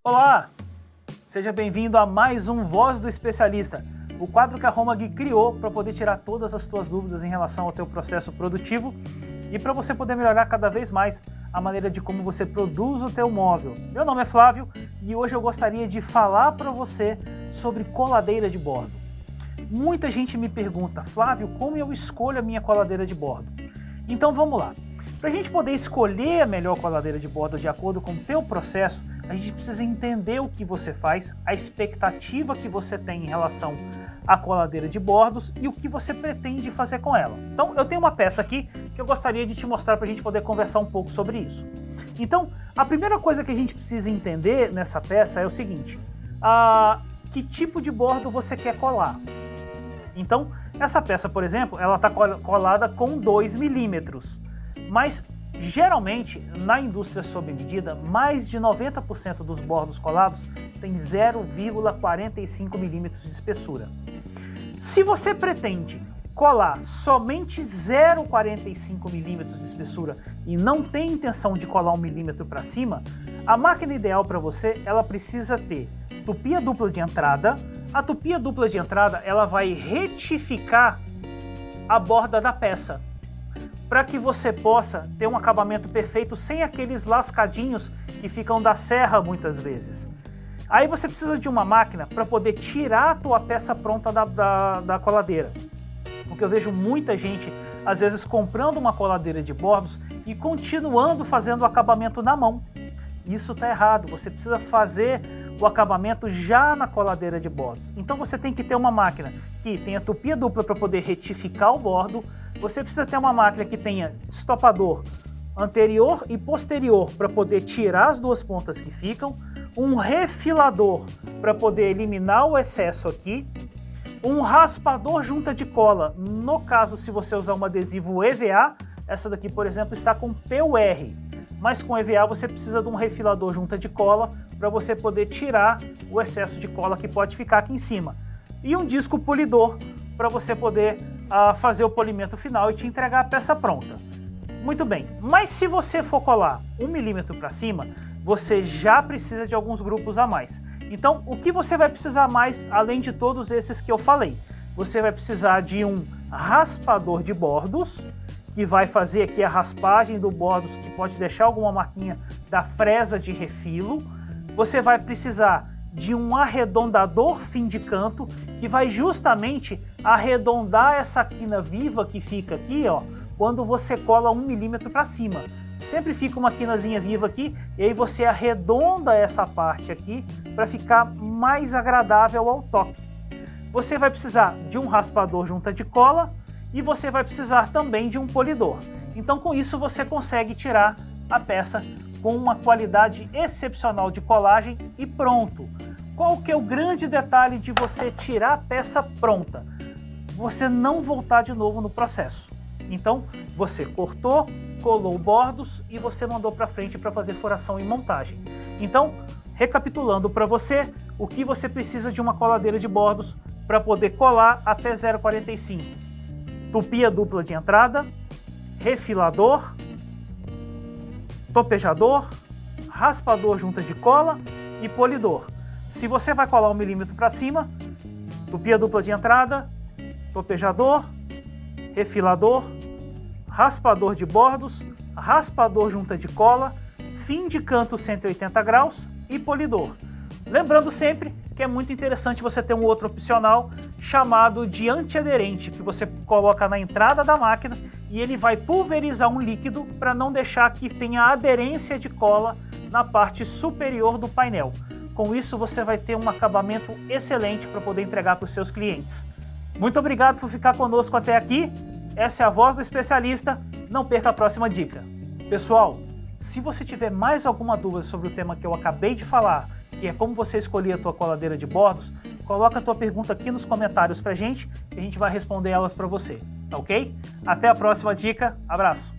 Olá! Seja bem-vindo a mais um Voz do Especialista, o quadro que a Romag criou para poder tirar todas as tuas dúvidas em relação ao teu processo produtivo e para você poder melhorar cada vez mais a maneira de como você produz o teu móvel. Meu nome é Flávio e hoje eu gostaria de falar para você sobre coladeira de bordo. Muita gente me pergunta, Flávio, como eu escolho a minha coladeira de bordo? Então vamos lá. Para a gente poder escolher a melhor coladeira de bordo de acordo com o teu processo, a gente precisa entender o que você faz, a expectativa que você tem em relação à coladeira de bordos e o que você pretende fazer com ela. Então eu tenho uma peça aqui que eu gostaria de te mostrar para a gente poder conversar um pouco sobre isso. Então a primeira coisa que a gente precisa entender nessa peça é o seguinte, que tipo de bordo você quer colar? Então essa peça, por exemplo, ela está colada com 2 milímetros. Mas, geralmente, na indústria sob medida, mais de 90% dos bordos colados tem 0,45 milímetros de espessura. Se você pretende colar somente 0,45 milímetros de espessura e não tem intenção de colar 1 milímetro para cima, a máquina ideal para você, ela precisa ter tupia dupla de entrada. A tupia dupla de entrada, ela vai retificar a borda da peça, para que você possa ter um acabamento perfeito sem aqueles lascadinhos que ficam da serra muitas vezes. Aí você precisa de uma máquina para poder tirar a tua peça pronta da coladeira. Porque eu vejo muita gente, às vezes, comprando uma coladeira de bordos e continuando fazendo o acabamento na mão. Isso está errado, você precisa fazer o acabamento já na coladeira de bordos. Então você tem que ter uma máquina que tenha tupia dupla para poder retificar o bordo, você precisa ter uma máquina que tenha estopador anterior e posterior para poder tirar as duas pontas que ficam, um refilador para poder eliminar o excesso aqui, um raspador junta de cola, no caso se você usar um adesivo EVA, essa daqui por exemplo está com PUR, mas com EVA você precisa de um refilador junta de cola para você poder tirar o excesso de cola que pode ficar aqui em cima. E um disco polidor para você poder fazer o polimento final e te entregar a peça pronta. Muito bem, mas se você for colar 1 milímetro para cima, você já precisa de alguns grupos a mais. Então, o que você vai precisar mais, além de todos esses que eu falei? Você vai precisar de um raspador de bordos, que vai fazer aqui a raspagem do bordos, que pode deixar alguma marquinha da fresa de refilo. Você vai precisar de um arredondador fim de canto, que vai justamente arredondar essa quina viva que fica aqui, ó, quando você cola 1 milímetro para cima. Sempre fica uma quinazinha viva aqui, e aí você arredonda essa parte aqui para ficar mais agradável ao toque. Você vai precisar de um raspador junta de cola, e você vai precisar também de um polidor. Então com isso você consegue tirar a peça com uma qualidade excepcional de colagem e pronto. Qual que é o grande detalhe de você tirar a peça pronta? Você não voltar de novo no processo. Então você cortou, colou bordos e você mandou para frente para fazer furação e montagem. Então, recapitulando para você, o que você precisa de uma coladeira de bordos para poder colar até 0,45. Tupia dupla de entrada, refilador, topejador, raspador junta de cola e polidor. Se você vai colar 1 milímetro para cima, tupia dupla de entrada, topejador, refilador, raspador de bordos, raspador junta de cola, fim de canto 180 graus e polidor. Lembrando sempre que é muito interessante você ter um outro opcional chamado de antiaderente, que você coloca na entrada da máquina e ele vai pulverizar um líquido para não deixar que tenha aderência de cola na parte superior do painel. Com isso você vai ter um acabamento excelente para poder entregar para os seus clientes. Muito obrigado por ficar conosco até aqui. Essa é a Voz do Especialista. Não perca a próxima dica. Pessoal, se você tiver mais alguma dúvida sobre o tema que eu acabei de falar, que é como você escolher a tua coladeira de bordos, coloca a tua pergunta aqui nos comentários pra gente, que a gente vai responder elas para você, tá ok? Até a próxima dica, abraço!